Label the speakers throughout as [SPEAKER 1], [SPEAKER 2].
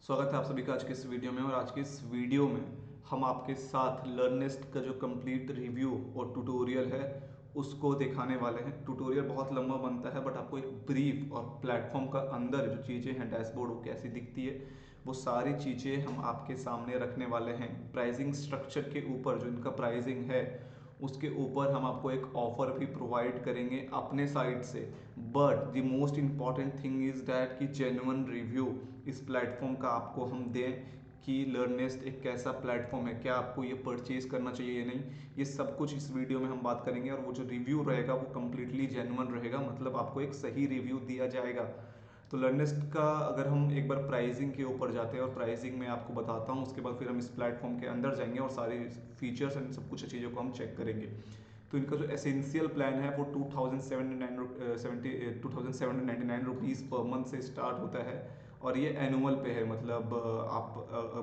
[SPEAKER 1] स्वागत है आप सभी का आज के इस वीडियो में। और आज के इस वीडियो में हम आपके साथ लर्निस्ट का जो कंप्लीट रिव्यू और ट्यूटोरियल है उसको दिखाने वाले हैं। ट्यूटोरियल बहुत लंबा बनता है बट आपको एक ब्रीफ और प्लेटफॉर्म का अंदर जो चीज़ें हैं डैशबोर्ड वो कैसी दिखती है वो सारी चीज़ें हम आपके सामने रखने वाले हैं। प्राइसिंग स्ट्रक्चर के ऊपर जो इनका प्राइसिंग है उसके ऊपर हम आपको एक ऑफर भी प्रोवाइड करेंगे अपने साइड से। But the most important thing is that कि जेन्युइन रिव्यू इस प्लेटफॉर्म का आपको हम दें कि लर्नेस्ट एक कैसा प्लेटफॉर्म है, क्या आपको ये परचेज करना चाहिए या नहीं, ये सब कुछ इस वीडियो में हम बात करेंगे। और वो जो रिव्यू रहेगा वो कम्प्लीटली जेन्युइन रहेगा, मतलब आपको एक सही रिव्यू दिया जाएगा। तो लर्निस्ट का अगर हम एक बार प्राइसिंग के ऊपर जाते हैं और प्राइसिंग में आपको बताता हूँ, उसके बाद फिर हम इस प्लेटफॉर्म के अंदर जाएंगे और सारी फीचर्स एंड सब कुछ चीज़ों को हम चेक करेंगे। तो इनका जो एसेंशियल प्लान है वो 2799 रुपीज़ पर मंथ से स्टार्ट होता है और ये एनुअल पे है। मतलब आप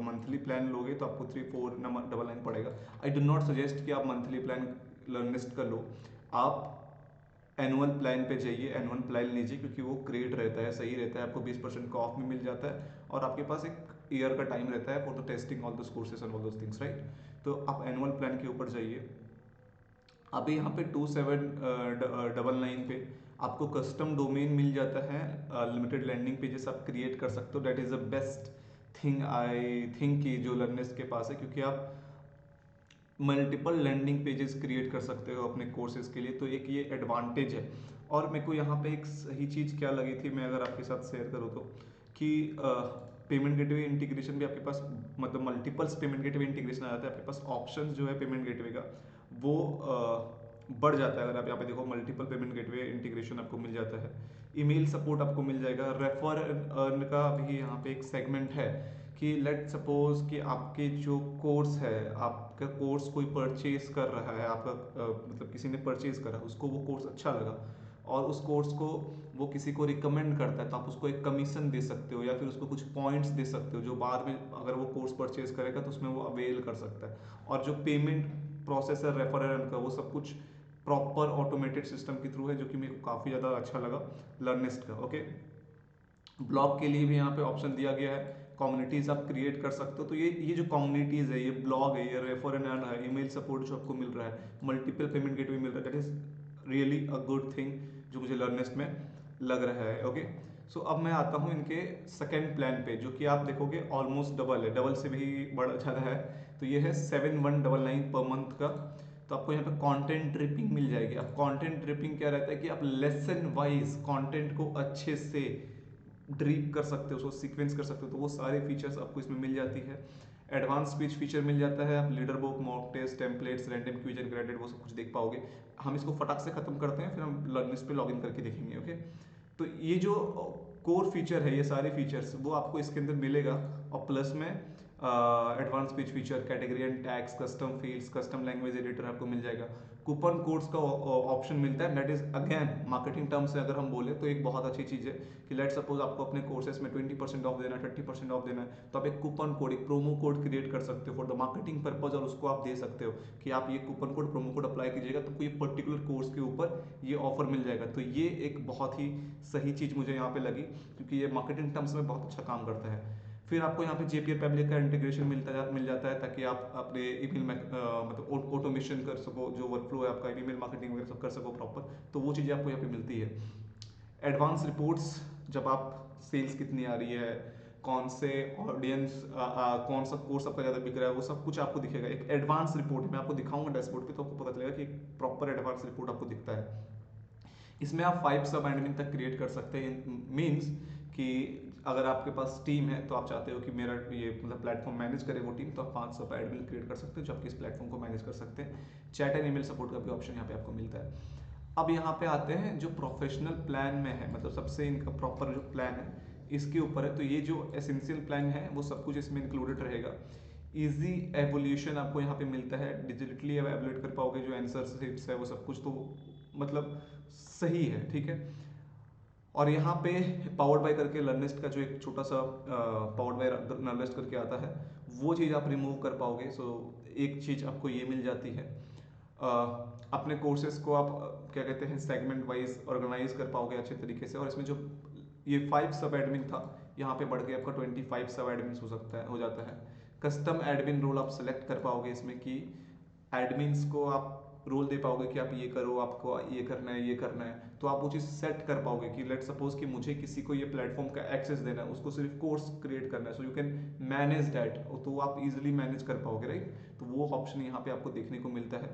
[SPEAKER 1] मंथली प्लान लोगे तो आपको 3499 पड़ेगा। आई डू नॉट सजेस्ट कि आप मंथली प्लान लर्निस्ट का लो, आप एनुअल प्लान पे जाइए, एनुअल प्लान लीजिए क्योंकि वो ग्रेट रहता है, सही रहता है, आपको 20% का ऑफ में मिल जाता है और आपके पास एक ईयर का टाइम रहता है for the testing all those courses and all those things, right. तो आप एनुअल प्लान के ऊपर जाइए। अभी यहाँ पे 2799 पे आपको कस्टम डोमेन मिल जाता है, लिमिटेड लैंडिंग पेजेस आप क्रिएट कर सकते हो। That is the best thing I think कि जो लर्नर्स के पास है, क्योंकि आप मल्टीपल लैंडिंग पेजेस क्रिएट कर सकते हो अपने कोर्सेज के लिए। तो एक ये एडवांटेज है। और मेरे को यहाँ पे एक सही चीज़ क्या लगी थी, मैं अगर आपके साथ शेयर करूँ तो, कि पेमेंट गेटवे इंटीग्रेशन भी आपके पास, मतलब मल्टीपल्स पेमेंट गेटवे इंटीग्रेशन आ जाता है आपके पास। ऑप्शन जो है पेमेंट गेटवे का वो बढ़ जाता है। अगर आप यहाँ पे देखो मल्टीपल पेमेंट गेटवे इंटीग्रेशन आपको मिल जाता है, ईमेल सपोर्ट आपको मिल जाएगा, रेफर एंड अर्न का भी यहाँ पे एक सेगमेंट है कि लेट सपोज कि आपके जो कोर्स है, आपका कोर्स कोई परचेज कर रहा है, आपका मतलब किसी ने परचेज करा, उसको वो कोर्स अच्छा लगा और उस कोर्स को वो किसी को रिकमेंड करता है, तो आप उसको एक कमीशन दे सकते हो या फिर उसको कुछ पॉइंट्स दे सकते हो जो बाद में अगर वो कोर्स परचेज करेगा तो उसमें वो अवेल कर सकता है। और जो पेमेंट प्रोसेस है रेफरल का, वो सब कुछ प्रॉपर ऑटोमेटेड सिस्टम के थ्रू है, जो कि मेरे को काफ़ी ज़्यादा अच्छा लगा लर्निस्ट का। ओके, ब्लॉग के लिए भी यहाँ पे ऑप्शन दिया गया है, कम्युनिटीज आप क्रिएट कर सकते हो। तो ये जो कम्युनिटीज है, ये ब्लॉग है, ये रेफर एंड अर्न है, ईमेल सपोर्ट जो आपको मिल रहा है, मल्टीपल पेमेंट गेटवे मिल रहा है, that is really a good thing जो मुझे लर्नेस्ट में लग रहा है। ओके, सो अब मैं आता हूँ इनके सेकेंड प्लान पे, जो कि आप देखोगे ऑलमोस्ट डबल है, डबल से भी बड़ा ज़्यादा है। तो ये है 7199 पर मंथ का। तो आपको यहाँ पे कंटेंट ड्रिपिंग मिल जाएगी। अब कंटेंट ड्रिपिंग क्या रहता है कि आप लेसन वाइज कंटेंट को अच्छे से ड्रीप कर सकते हो, उसको सीक्वेंस कर सकते हो। तो वो सारे फीचर्स आपको इसमें मिल जाती है। एडवांस स्पीच फीचर मिल जाता है, आप leader book, mock test, templates, random quiz and graded वो सब कुछ देख पाओगे। हम इसको फटाक से खत्म करते हैं, फिर हम लर्निंग्स पे लॉगिन करके देखेंगे। ओके, तो ये जो कोर फीचर है, ये सारे फीचर्स वो आपको इसके अंदर मिलेगा। और प्लस में advance speech feature, category and tags, custom fields, custom language editor आपको मिल जाएगा। कूपन कोड्स का ऑप्शन मिलता है। That is again marketing term से अगर हम बोले तो एक बहुत अच्छी चीज़ है कि लेट सपोज आपको अपने कोर्सेज में 20% ऑफ देना है, 30% ऑफ देना है, तो आप एक कूपन कोड, एक प्रोमो कोड क्रिएट कर सकते हो फॉर द मार्केटिंग पर्पज, और उसको आप दे सकते हो कि आप ये coupon code, promo code apply कीजिएगा तो कोई पर्टिकुलर कोर्स के ऊपर ये ऑफर मिल जाएगा। तो ये एक बहुत ही सही चीज़ मुझे यहाँ पे लगी, क्योंकि ये मार्केटिंग टर्म्स में बहुत अच्छा काम करता है। फिर आपको यहाँ पे जेपीआर पब्लिक का इंटीग्रेशन मिल जाता है, ताकि आप अपने ईमेल में मतलब ऑटोमेशन कर सको, जो वर्कफ्लो है आपका ईमेल मार्केटिंग वगैरह सब कर सको प्रॉपर। तो वो चीज़ें आपको यहाँ पे मिलती है। एडवांस रिपोर्ट्स, जब आप सेल्स कितनी आ रही है, कौन से ऑडियंस, कौन सा कोर्स आपका ज़्यादा बिक रहा है, वो सब कुछ आपको दिखेगा। एक एडवांस रिपोर्ट मैं आपको दिखाऊंगा डैशबोर्ड पे, तो आपको पता चलेगा कि एक प्रॉपर एडवांस रिपोर्ट आपको दिखता है। इसमें आप 5 सब एडमिन तक क्रिएट कर सकते हैं। मीन्स कि अगर आपके पास टीम है तो आप चाहते हो कि मेरा ये मतलब प्लेटफॉर्म मैनेज करे वो टीम, तो आप 5 सब एडमिन क्रिएट कर सकते हो जो आपके इस प्लेटफॉर्म को मैनेज कर सकते हैं। चैट एंड ईमेल सपोर्ट का भी ऑप्शन यहाँ पे आपको मिलता है। अब यहाँ पे आते हैं जो प्रोफेशनल प्लान में है, मतलब सबसे इनका प्रॉपर जो प्लान है इसके ऊपर है। तो ये जो एसेंशियल प्लान है वो सब कुछ इसमें इंक्लूडेड रहेगा। इजी एवोल्यूशन आपको यहाँ पे मिलता है, डिजिटली एवेलुएट कर पाओगे जो आंसर शीट्स है वो सब कुछ, तो मतलब सही है, ठीक है। और यहाँ पे पावर्ड बाय करके लर्निस्ट का जो एक छोटा सा पावर्ड बाय लर्निस्ट करके आता है, वो चीज़ आप रिमूव कर पाओगे। सो एक चीज़ आपको ये मिल जाती है। अपने कोर्सेज को आप क्या कहते हैं सेगमेंट वाइज ऑर्गेनाइज कर पाओगे अच्छे तरीके से। और इसमें जो ये 5 सब एडमिन था, यहाँ पे बढ़ के आपका 25 सब एडमिन हो सकता है, हो जाता है। कस्टम एडमिन रोल आप सेलेक्ट कर पाओगे इसमें कि एडमिन्स को आप रोल दे पाओगे कि आप ये करो, आपको ये करना है, ये करना है, तो आप वो चीज़ सेट कर पाओगे कि लेट सपोज कि मुझे किसी को ये प्लेटफॉर्म का एक्सेस देना है, उसको सिर्फ कोर्स क्रिएट करना है, so you can manage that, तो आप इजीली मैनेज कर पाओगे, राइट। तो वो ऑप्शन यहाँ पे आपको देखने को मिलता है।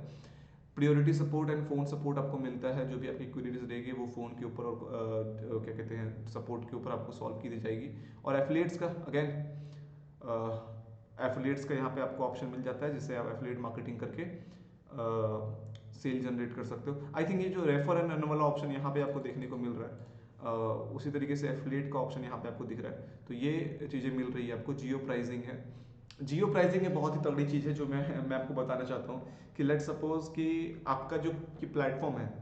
[SPEAKER 1] Priority support and phone support आपको मिलता है, जो भी आपकी क्वेरीज रहेगी वो फ़ोन के ऊपर और क्या कहते हैं सपोर्ट के ऊपर आपको सॉल्व की दी जाएगी। और एफिलिएट्स का अगेन एफिलिएट्स का यहाँ पे आपको ऑप्शन मिल जाता है, जिससे आप एफिलिएट मार्केटिंग करके सेल जनरेट कर सकते हो। आई थिंक ये जो रेफर एंड अर्न वाला ऑप्शन यहाँ पे आपको देखने को मिल रहा है, उसी तरीके से एफिलिएट का ऑप्शन यहाँ पे आपको दिख रहा है, तो ये चीज़ें मिल रही है आपको। जियो प्राइसिंग है, जियो प्राइसिंग एक बहुत ही तगड़ी चीज़ है जो मैं आपको बताना चाहता हूँ कि लेट सपोज कि आपका जो प्लेटफॉर्म है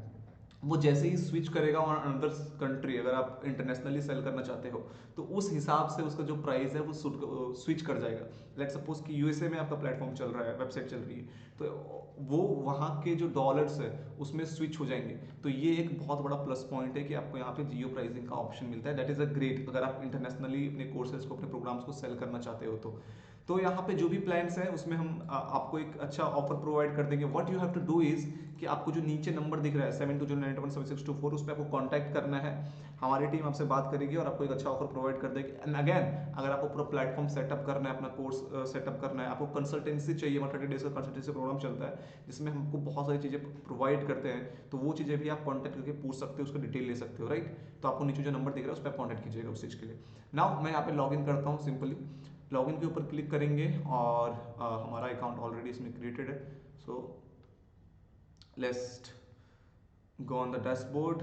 [SPEAKER 1] वो जैसे ही स्विच करेगा ऑन अनदर कंट्री, अगर आप इंटरनेशनली सेल करना चाहते हो तो उस हिसाब से उसका जो प्राइस है वो स्विच कर जाएगा। लेट सपोज कि यूएसए में आपका प्लेटफॉर्म चल रहा है, वेबसाइट चल रही है, तो वो वहाँ के जो डॉलर्स है उसमें स्विच हो जाएंगे। तो ये एक बहुत बड़ा प्लस पॉइंट है कि आपको यहाँ पे जियो प्राइसिंग का ऑप्शन मिलता है। दैट इज़ अ ग्रेट, अगर आप इंटरनेशनली अपने कोर्सेज को, अपने प्रोग्राम्स को सेल करना चाहते हो तो यहाँ पे जो भी प्लान्स हैं उसमें हम आपको एक अच्छा ऑफर प्रोवाइड कर देंगे। What you have to do is कि आपको जो नीचे नंबर दिख रहा है 72091764, उस पर आपको कांटेक्ट करना है, हमारी टीम आपसे बात करेगी और आपको एक अच्छा ऑफर प्रोवाइड कर देगी। एंड अगेन अगर आपको पूरा प्लेटफॉर्म सेटअप करना है, अपना कोर्स सेटअप करना है, आपको कंसल्टेंसी चाहिए, हमारा 30 डेज का कंसल्टेंसी प्रोग्राम चलता है जिसमें हमको बहुत सारी चीज़ें प्रोवाइड करते हैं, तो वो चीज़ें भी आप कॉन्टैक्ट करके पूछ सकते हो, उसका डिटेल ले सकते हो, राइट। तो आपको नीचे जो नंबर दिख रहा है उस पर कॉन्टैक्ट कीजिएगा उस चीज़ के लिए। नाउ मैं यहाँ पे लॉग इन करता हूँ, सिंपली लॉगिन के ऊपर क्लिक करेंगे और हमारा अकाउंट ऑलरेडी इसमें क्रिएटेड है, so let's go on the dashboard.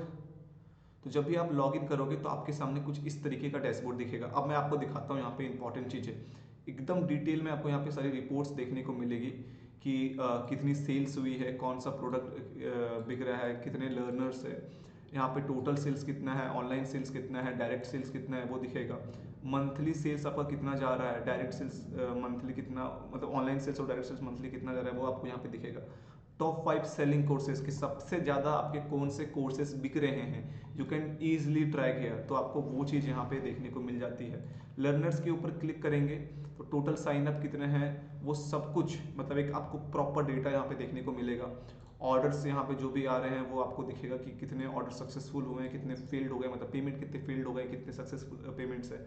[SPEAKER 1] तो जब भी आप लॉगिन करोगे तो आपके सामने कुछ इस तरीके का डैशबोर्ड दिखेगा। अब मैं आपको दिखाता हूँ यहाँ पे इंपॉर्टेंट चीज़ें, एकदम डिटेल में आपको यहाँ पे सारी रिपोर्ट्स देखने को मिलेगी कि कितनी सेल्स हुई है, कौन सा प्रोडक्ट बिक रहा है, कितने लर्नर्स है, यहाँ पे टोटल सेल्स कितना है, ऑनलाइन सेल्स कितना है, डायरेक्ट सेल्स कितना है वो दिखेगा, मंथली सेल्स आपका कितना जा रहा है, डायरेक्ट सेल्स मंथली कितना, मतलब ऑनलाइन सेल्स और डायरेक्ट सेल्स मंथली कितना जा रहा है वो आपको यहाँ पे दिखेगा। टॉप 5 सेलिंग कोर्सेज के सबसे ज़्यादा आपके कौन से कोर्सेज बिक रहे हैं, you can easily track here, तो आपको वो चीज़ यहाँ पे देखने को मिल जाती है। लर्नर्स के ऊपर क्लिक करेंगे तो टोटल साइन अप कितने हैं वो सब कुछ, मतलब एक आपको प्रॉपर डेटा यहाँ पे देखने को मिलेगा। ऑर्डर्स यहाँ पे जो भी आ रहे हैं वो आपको दिखेगा कि कितने ऑर्डर सक्सेसफुल हुए हैं, कितने फेल्ड हो गए, मतलब पेमेंट कितने फेल्ड हो गए, कितने सक्सेसफुल पेमेंट्स है।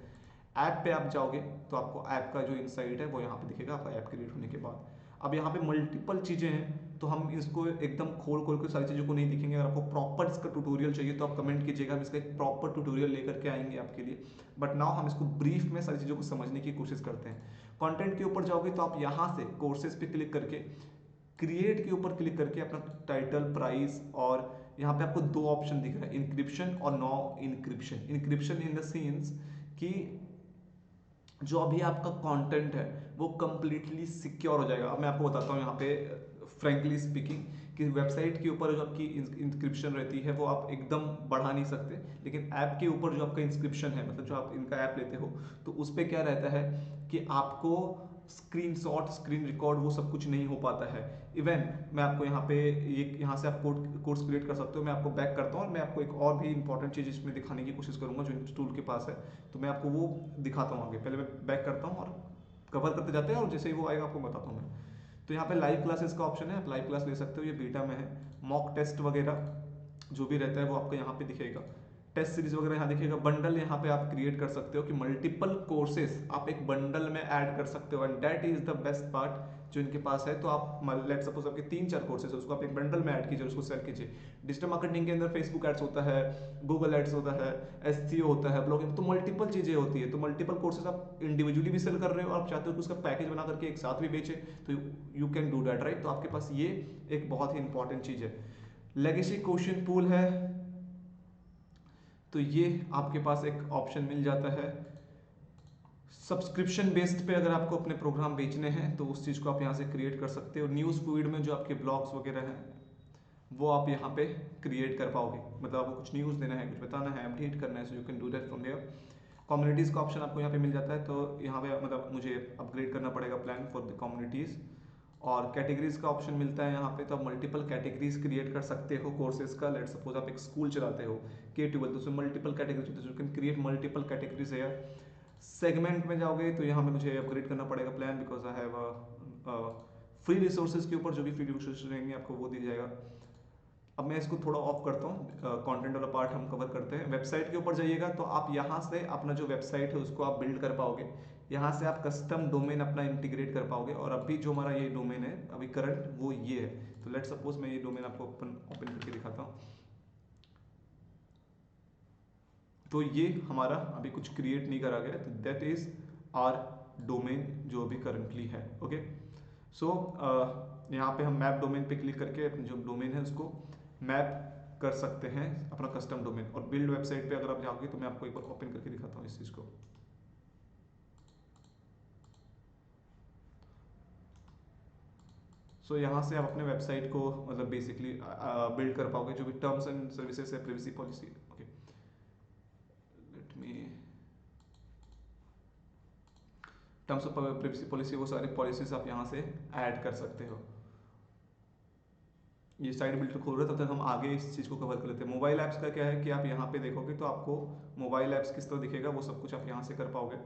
[SPEAKER 1] ऐप पे आप जाओगे तो आपको ऐप का जो इनसाइट है वो यहाँ पे दिखेगा आपका ऐप क्रिएट होने के बाद। अब यहाँ पे मल्टीपल चीज़ें हैं तो हम इसको एकदम खोल खोल के सारी चीज़ों को नहीं दिखेंगे। अगर आपको प्रॉपर इसका ट्यूटोरियल चाहिए तो आप कमेंट कीजिएगा, हम इसका एक प्रॉपर ट्यूटोरियल लेकर के आएंगे आपके लिए। बट नाउ हम इसको ब्रीफ में सारी चीज़ों को समझने की कोशिश करते हैं। कंटेंट के ऊपर जाओगे तो आप यहाँ से कोर्सेज पे क्लिक करके क्रिएट के ऊपर क्लिक करके अपना टाइटल, प्राइस, और यहाँ पे आपको दो ऑप्शन दिख रहा है, इंक्रिप्शन और no encryption. Encryption in the sense कि जो अभी आपका कंटेंट है वो कंप्लीटली सिक्योर हो जाएगा। अब मैं आपको बताता हूँ यहाँ पे फ्रेंकली स्पीकिंग कि वेबसाइट के ऊपर जो आपकी इंस्क्रिप्शन रहती है वो आप एकदम बढ़ा नहीं सकते, लेकिन ऐप के ऊपर जो आपका इंस्क्रिप्शन है, मतलब जो आप इनका ऐप लेते हो तो उस पर क्या रहता है कि आपको स्क्रीनशॉट, स्क्रीन रिकॉर्ड वो सब कुछ नहीं हो पाता है। इवन मैं आपको यहाँ पे यहाँ से आप कोर्स क्रिएट कर सकते हो। मैं आपको बैक करता हूँ और मैं आपको एक और भी इंपॉर्टेंट चीज़ इसमें दिखाने की कोशिश करूँगा जो टूल के पास है, तो मैं आपको वो दिखाता हूँ आगे। पहले मैं बैक करता हूँ और कवर करते जाते हैं और जैसे ही वो आएगा आपको बताता हूँ मैं। तो यहाँ पे लाइव क्लासेस का ऑप्शन है, आप लाइव क्लास ले सकते हो, ये बीटा में है। मॉक टेस्ट वगैरह जो भी रहता है वो आपको यहाँ पे दिखेगा। टेस्ट सीरीज वगैरह यहाँ दिखेगा। बंडल यहाँ पे आप क्रिएट कर सकते हो कि मल्टीपल कोर्सेज आप एक बंडल में ऐड कर सकते हो, and that is the best part जो इनके पास है। तो आप लेट सपोज आपके 3-4 कोर्सेज है, उसको आप एक बंडल में ऐड कीजिए, उसको सेल कीजिए। डिजिटल मार्केटिंग के अंदर फेसबुक एड्स होता है, गूगल एड्स होता है, एसईओ होता है, ब्लॉगिंग, तो मल्टीपल चीज़ें होती है। तो मल्टीपल कोर्सेज आप इंडिविजुअली भी सेल कर रहे हो, आप चाहते हो कि उसका पैकेज बना करके एक साथ भी बेचे, तो you can do that, right. तो आपके पास ये एक बहुत ही इंपॉर्टेंट चीज़ है। लेगेसी क्वेश्चन पूल है, तो ये आपके पास एक ऑप्शन मिल जाता है। सब्सक्रिप्शन बेस्ड पे अगर आपको अपने प्रोग्राम बेचने हैं तो उस चीज़ को आप यहाँ से क्रिएट कर सकते हो। न्यूज़ फीड में जो आपके ब्लॉग्स वगैरह हैं वो आप यहाँ पे क्रिएट कर पाओगे, मतलब आपको कुछ न्यूज़ देना है, कुछ बताना है, अपडेट करना है, so you can do that from there. Communities का ऑप्शन आपको यहाँ पे मिल जाता है, तो यहाँ पे मतलब मुझे अपग्रेड करना पड़ेगा प्लान फॉर द कम्युनिटीज़। और कैटेगरीज का ऑप्शन मिलता है यहाँ पे, तो आप मल्टीपल कैटेगरीज क्रिएट कर सकते हो कोर्सेज का। लेट सपोज आप एक स्कूल चलाते हो K-12, तो उसमें मल्टीपल कैटेगरीज होते हैं, you can create multiple categories है। सेगमेंट में जाओगे तो यहाँ पे मुझे अपग्रेड करना पड़ेगा plan, because I have free resources के ऊपर जो भी फ्री रिसोर्सेज रहेंगे आपको वो दिख जाएगा। अब मैं इसको थोड़ा ऑफ करता हूँ, कंटेंट वाला पार्ट हम कवर करते हैं। वेबसाइट के ऊपर जाइएगा तो आप यहाँ से अपना जो वेबसाइट है उसको आप बिल्ड कर पाओगे। यहाँ से आप कस्टम डोमेन अपना इंटीग्रेट कर पाओगे, और अभी जो हमारा ये डोमेन है अभी करंट वो ये है। तो लेट्स सपोज मैं ये डोमेन आपको ओपन करके दिखाता हूँ। तो ये हमारा अभी कुछ क्रिएट नहीं करा गया, तो दैट इज आर डोमेन जो अभी करंटली है। ओके, सो यहाँ पे हम मैप डोमेन पे क्लिक करके अपने जो डोमेन है उसको मैप कर सकते हैं अपना कस्टम डोमेन। और बिल्ड वेबसाइट पे अगर आप जाओगे तो मैं आपको एक बार ओपन करके दिखाता हूँ इस चीज़ को। सो यहाँ से आप अपने वेबसाइट को मतलब बेसिकली बिल्ड कर पाओगे, जो भी टर्म्स एंड सर्विसेज है, privacy policy. Okay, let me terms of privacy policy, वो सारी पॉलिसीज आप यहाँ से ऐड कर सकते हो। ये साइड बिल्डर खोल रहे हैं, तब तक हम आगे इस चीज़ को कवर कर लेते हैं। मोबाइल ऐप्स का क्या है कि आप यहाँ पे देखोगे तो आपको मोबाइल ऐप्स किस तरह दिखेगा, वो सब कुछ आप यहाँ से कर पाओगे।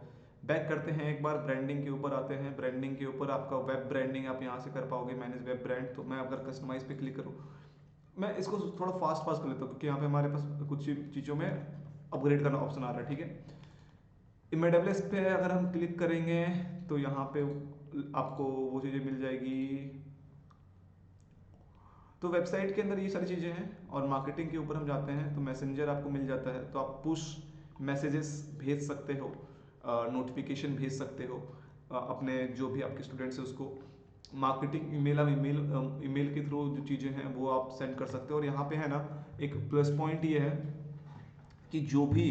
[SPEAKER 1] बैक करते हैं एक बार, ब्रांडिंग के ऊपर आते हैं। ब्रांडिंग के ऊपर आपका वेब ब्रांडिंग आप यहाँ से कर पाओगे, मैनेज वेब ब्रांड। तो मैं अगर कस्टमाइज पे क्लिक करूँ, मैं इसको थोड़ा फास्ट फास्ट कर लेता हूँ क्योंकि यहाँ पे हमारे पास कुछ चीज़ों में अपग्रेड करना ऑप्शन आ रहा है। ठीक है, इमेडेबलेस पे अगर हम क्लिक करेंगे तो यहाँ पे आपको वो चीज़ें मिल जाएगी। तो वेबसाइट के अंदर ये सारी चीज़ें हैं। और मार्केटिंग के ऊपर हम जाते हैं तो मैसेंजर आपको मिल जाता है, तो आप पुश मैसेजेस भेज सकते हो, नोटिफिकेशन भेज सकते हो अपने जो भी आपके स्टूडेंट्स हैं उसको। मार्केटिंग ईमेल, आप ईमेल के थ्रू जो चीज़ें हैं वो आप सेंड कर सकते हो। और यहाँ पे है ना एक प्लस पॉइंट ये है कि जो भी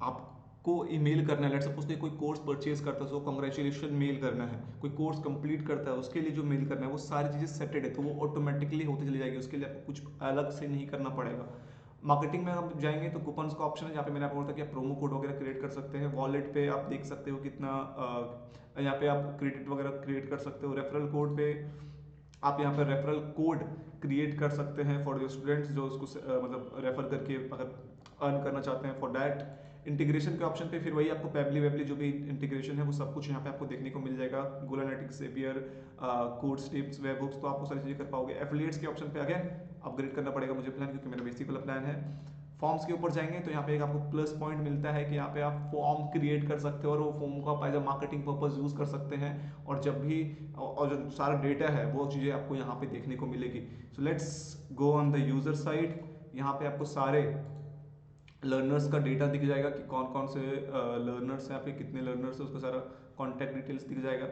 [SPEAKER 1] आपको ईमेल करना है, लेट्स सपोज कोई कोर्स परचेज करता है, सो कांग्रेचुलेशन मेल करना है, कोई कोर्स कंप्लीट करता है उसके लिए जो मेल करना है, वो सारी चीज़ें सेटेड है, तो वो ऑटोमेटिकली होती चली जाएगी, उसके लिए आपको कुछ अलग से नहीं करना पड़ेगा। मार्केटिंग में आप जाएंगे तो कूपन्स का ऑप्शन है, जहाँ पे मैंने आपको बोला था कि आप प्रोमो कोड वगैरह क्रिएट कर सकते हैं। वॉलेट पे आप देख सकते हो कितना यहाँ पे आप क्रेडिट वगैरह क्रिएट कर सकते हो। रेफरल कोड पे आप यहाँ पर रेफरल कोड क्रिएट कर सकते हैं फॉर योर स्टूडेंट्स जो उसको मतलब रेफर करके अगर अर्न करना चाहते हैं फॉर डैट। इंटीग्रेशन के ऑप्शन पे फिर वही आपको पेबली वेबली जो भी इंटीग्रेशन है वो सब कुछ यहाँ पे आपको देखने को मिल जाएगा। Google analytics, Zapier, code steps, webhooks, तो आप वो सारी चीज़ें कर पाओगे। एफिलिएट्स के ऑप्शन पे अगेन अपग्रेड करना पड़ेगा मुझे प्लान, क्योंकि मेरा बेसिक वाला प्लान है। फॉर्म्स के ऊपर जाएंगे तो यहाँ पे एक आपको प्लस पॉइंट मिलता है कि यहाँ पे आप फॉर्म क्रिएट कर सकते हो, और वो फॉर्म को आप as a marketing purpose use कर सकते हैं। और जब भी और जो सारा डेटा है वो चीज़ें आपको यहाँ पे देखने को मिलेगी। So let's go on the user side. यहाँ पे आपको सारे लर्नर्स का डेटा दिख जाएगा कि कौन कौन से लर्नर्स हैं, आपके कितने लर्नर्स हैं, उसका सारा कॉन्टैक्ट डिटेल्स दिख जाएगा।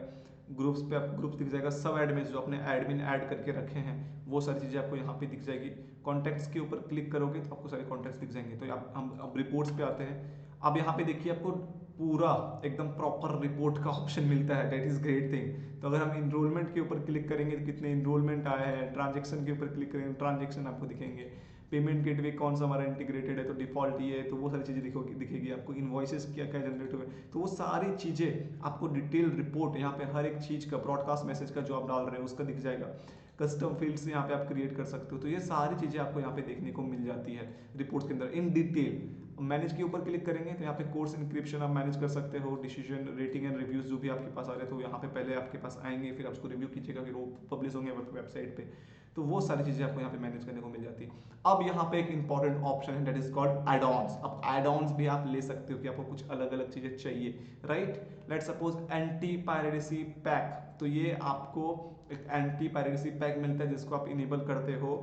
[SPEAKER 1] ग्रुप्स पे आपको ग्रुप्स दिख जाएगा। सब एडमिन जो अपने एडमिन ऐड करके रखे हैं वो सारी चीज़ें आपको यहाँ पे दिख जाएगी। कॉन्टैक्ट्स के ऊपर क्लिक करोगे तो आपको सारे कॉन्टैक्ट्स दिख जाएंगे। तो हम अब रिपोर्ट्स पे आते हैं। अब यहाँ पे देखिए आपको पूरा एकदम प्रॉपर रिपोर्ट का ऑप्शन मिलता है, दैट इज ग्रेट थिंग। तो अगर हम इनरोलमेंट के ऊपर क्लिक करेंगे तो कितने इनरोलमेंट आए हैं, ट्रांजेक्शन के ऊपर क्लिक करेंगे ट्रांजेक्शन आपको दिखेंगे, पेमेंट गेटवे कौन सा हमारा इंटीग्रेटेड है तो डिफॉल्ट ये है, तो वो सारी चीज़ें दिखेगी आपको। इनवॉइसेस क्या क्या जनरेट हुए, तो वो सारी चीज़ें आपको डिटेल रिपोर्ट यहाँ पे हर एक चीज़ का ब्रॉडकास्ट मैसेज का जो आप डाल रहे हो उसका दिख जाएगा। कस्टम फील्ड्स यहाँ पे आप क्रिएट कर सकते हो। तो ये सारी चीज़ें आपको यहाँ पे देखने को मिल जाती है रिपोर्ट्स के अंदर इन डिटेल। मैनेज के ऊपर क्लिक करेंगे तो यहाँ पे कोर्स इंक्रिप्शन आप मैनेज कर सकते हो। डिसीजन, रेटिंग एंड रिव्यूज जो भी आपके पास आ रहे हैं तो यहाँ पे पहले आपके पास आएंगे, फिर आप उसको रिव्यू कीजिएगा, फिर वो पब्लिश होंगे वेबसाइट पे। तो वो सारी चीज़ें आपको यहाँ पे मैनेज करने को मिल जाती है। अब यहाँ पे एक इंपॉर्टेंट ऑप्शन है that is called add ons. अब एड ऑन्स भी आप ले सकते हो कि आपको कुछ अलग अलग चीज़ें चाहिए, right. Let suppose anti piracy pack, तो ये आपको एक एंटी पायरेसी पैक मिलता है जिसको आप इनेबल करते हो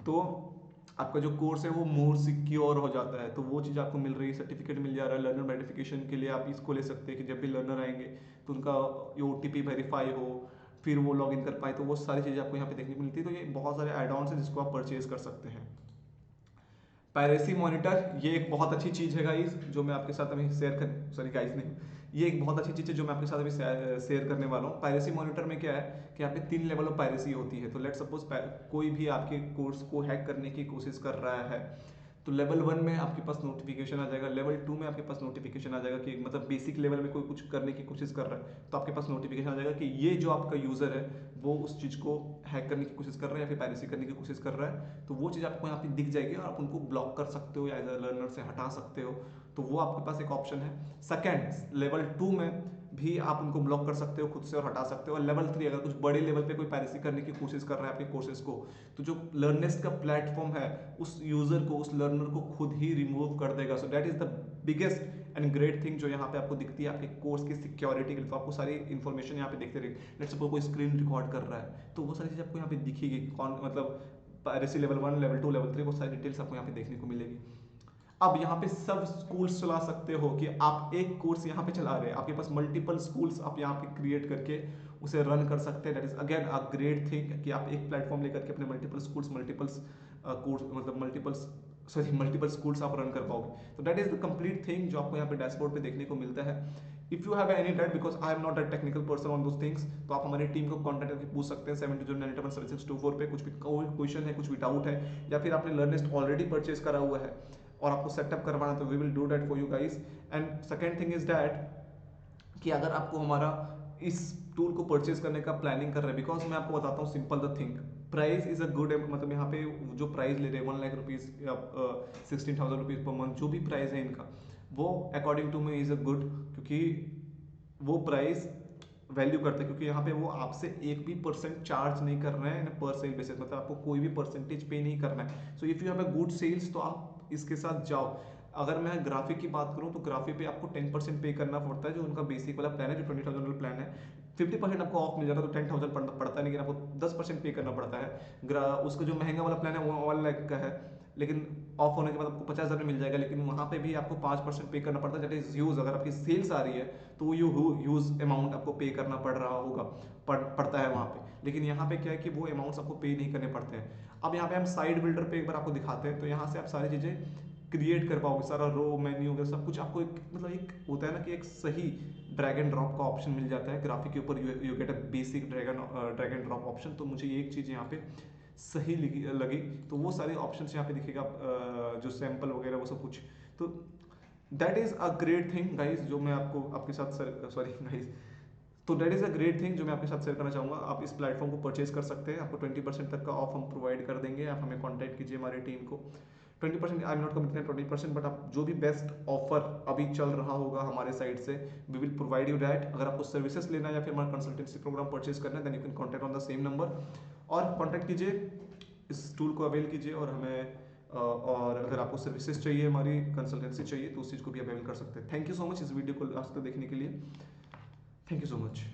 [SPEAKER 1] तो आपका जो कोर्स है वो मोर सिक्योर हो जाता है। तो वो चीज़ आपको मिल रही है, सर्टिफिकेट मिल जा रहा है। लर्नर वेरिफिकेशन के लिए आप इसको ले सकते हैं कि जब भी लर्नर आएंगे तो उनका OTP वेरीफाई हो, फिर वो लॉग इन कर पाए, तो वो सारी चीज़ें आपको यहाँ पे देखने को मिलती है। तो ये बहुत सारे एड ऑन्स हैं जिसको आप परचेज कर सकते हैं। पायरेसी मॉनिटर, ये एक बहुत अच्छी चीज़ है गाइस जो मैं आपके साथ अभी शेयर कर, सॉरी गाइस नहीं, ये एक बहुत अच्छी चीज़ है जो मैं आपके साथ अभी शेयर करने वाला हूँ। पायरेसी मॉनिटर में क्या है कि यहाँ पे 3 लेवल ऑफ पायरेसी होती है। तो लेट सपोज कोई भी आपके कोर्स को हैक करने की कोशिश कर रहा है तो लेवल 1 में आपके पास नोटिफिकेशन आ जाएगा, लेवल 2 में आपके पास नोटिफिकेशन आ जाएगा कि मतलब बेसिक लेवल में कोई कुछ करने की कोशिश कर रहा है तो आपके पास नोटिफिकेशन आ जाएगा कि ये जो आपका यूज़र है वो उस चीज़ को हैक करने की कोशिश कर रहा है या फिर पायरेसी करने की कोशिश कर रहा है, तो वो चीज़ आपको यहाँ पे दिख जाएगी और आप उनको ब्लॉक कर सकते हो या एज अ लर्नर से हटा सकते हो। तो वो आपके पास एक ऑप्शन है। सेकेंड, लेवल 2 में भी आप उनको ब्लॉक कर सकते हो खुद से और हटा सकते हो। और लेवल 3, अगर कुछ बड़े लेवल पे कोई पायरेसी करने की कोशिश कर रहा है आपके कोर्सेज को, तो जो लर्नेस्ट का प्लेटफॉर्म है उस यूजर को, उस लर्नर को खुद ही रिमूव कर देगा। So that is the biggest and great thing जो यहाँ पे आपको दिखती है आपके कोर्स की सिक्योरिटी के लिए। तो आपको सारी इन्फॉर्मेशन यहाँ पे देखते रहेगी। लेट्स सपोज कोई स्क्रीन रिकॉर्ड कर रहा है तो वो सारी चीज़ आपको यहाँ पे दिखेगी, कौन मतलब पायरेसी लेवल 1, लेवल 2, लेवल 3, वो सारी डिटेल्स आपको यहाँ पे देखने को मिलेगी। अब यहाँ पे सब स्कूल्स चला सकते हो कि आप एक कोर्स यहाँ पे चला रहे हैं, आपके पास मल्टीपल स्कूल्स आप यहाँ पे क्रिएट करके उसे रन कर सकते हैं। That is again a great thing कि आप एक प्लेटफॉर्म लेकर के अपने मल्टीपल स्कूल्स, मल्टीपल कोर्स मतलब मल्टीपल स्कूल्स आप रन कर पाओगे। तो that is the complete thing जो आपको यहाँ पे डैशबोर्ड पे देखने को मिलता है। If you have any doubt, because I am not a technical person on those things, तो आप हमारी टीम को कॉन्टैक्ट करके पूछ सकते हैं 7209877624 पे। कुछ भी कोई क्वेश्चन है, कुछ भी डाउट है, या फिर आपने लर्नेस्ट ऑलरेडी परचेज करा हुआ है और आपको सेटअप करवाना, तो we will do that for you guys. And second thing is that कि अगर आपको हमारा इस टूल को परचेज करने का प्लानिंग कर रहे हैं, बिकॉज मैं आपको बताता हूँ simple the thing, price is a good, मतलब यहाँ पे जो प्राइस ले रहे हैं 1 लाख रुपीज़ या 16,000 रुपीज़ पर मंथ, जो भी प्राइस है इनका, वो according to me is a good, क्योंकि वो प्राइस वैल्यू करते हैं, क्योंकि यहाँ पे वो आपसे 1% चार्ज नहीं कर रहे हैं पर सेल बेसिस, मतलब आपको कोई भी परसेंटेज पे नहीं करना है। So if you have a good sales तो आप इसके साथ जाओ। अगर मैं ग्राफिक की बात करूँ तो ग्राफिक पे आपको 10% पे करना पड़ता है, जो उनका बेसिक वाला प्लान है, जो 20,000 वाला प्लान है। 50% आपको ऑफ मिल जाता है, तो 10,000 पड़ता है, लेकिन आपको 10% पे करना पड़ता है। उसका जो महंगा वाला प्लान है वो 1 लाख का है, लेकिन ऑफ होने के बाद आपको 50,000 में मिल जाएगा, लेकिन वहाँ पे भी आपको 5% पे करना पड़ता है। दैट इज यूज, अगर आपकी सेल्स आ रही है तो वो यूज अमाउंट आपको पे करना पड़ रहा होगा, पड़ता है वहाँ पे। लेकिन यहाँ पे क्या है कि वो अमाउंट्स आपको पे नहीं करने पड़ते हैं। अब यहाँ पे हम साइड बिल्डर पे एक बार आपको दिखाते हैं, तो यहाँ से आप सारी चीज़ें क्रिएट कर पाओगे, सारा रो मेन्यू वगैरह सब कुछ आपको एक मतलब एक होता है ना कि एक सही ड्रैग एंड ड्रॉप का ऑप्शन मिल जाता है ग्राफिक के ऊपर। You get a basic drag and drop option. तो मुझे एक चीज़ यहाँ पे सही लगी, तो वो सारे ऑप्शन यहाँ पे दिखेगा, जो सैंपल वगैरह वो सब कुछ। तो that is a great thing guys, जो मैं आपको आपके साथ सॉरी गाइज, तो that is a great thing जो मैं आपके साथ शेयर करना चाहूँगा। आप इस प्लेटफॉर्म को परचेज कर सकते हैं, आपको 20% तक का ऑफ हम प्रोवाइड कर देंगे। आप हमें कॉन्टैक्ट कीजिए, हमारी टीम को। 20%, I am not committing 20%, but आप जो भी बेस्ट ऑफर अभी चल रहा होगा हमारे साइड से, we will provide you that. अगर आपको सर्विसेज लेना है या फिर हमारा कंसल्टेंसी प्रोग्राम परचेज करना है, then you can contact on the same number, और कॉन्टैक्ट कीजिए, इस टूल को अवेल कीजिए। और हमें और अगर आपको सर्विसेज चाहिए, हमारी कंसल्टेंसी चाहिए, तो उस चीज़ को भी अवेल कर सकते हैं। थैंक यू सो मच इस वीडियो को लास्ट तक देखने के लिए। Thank you so much.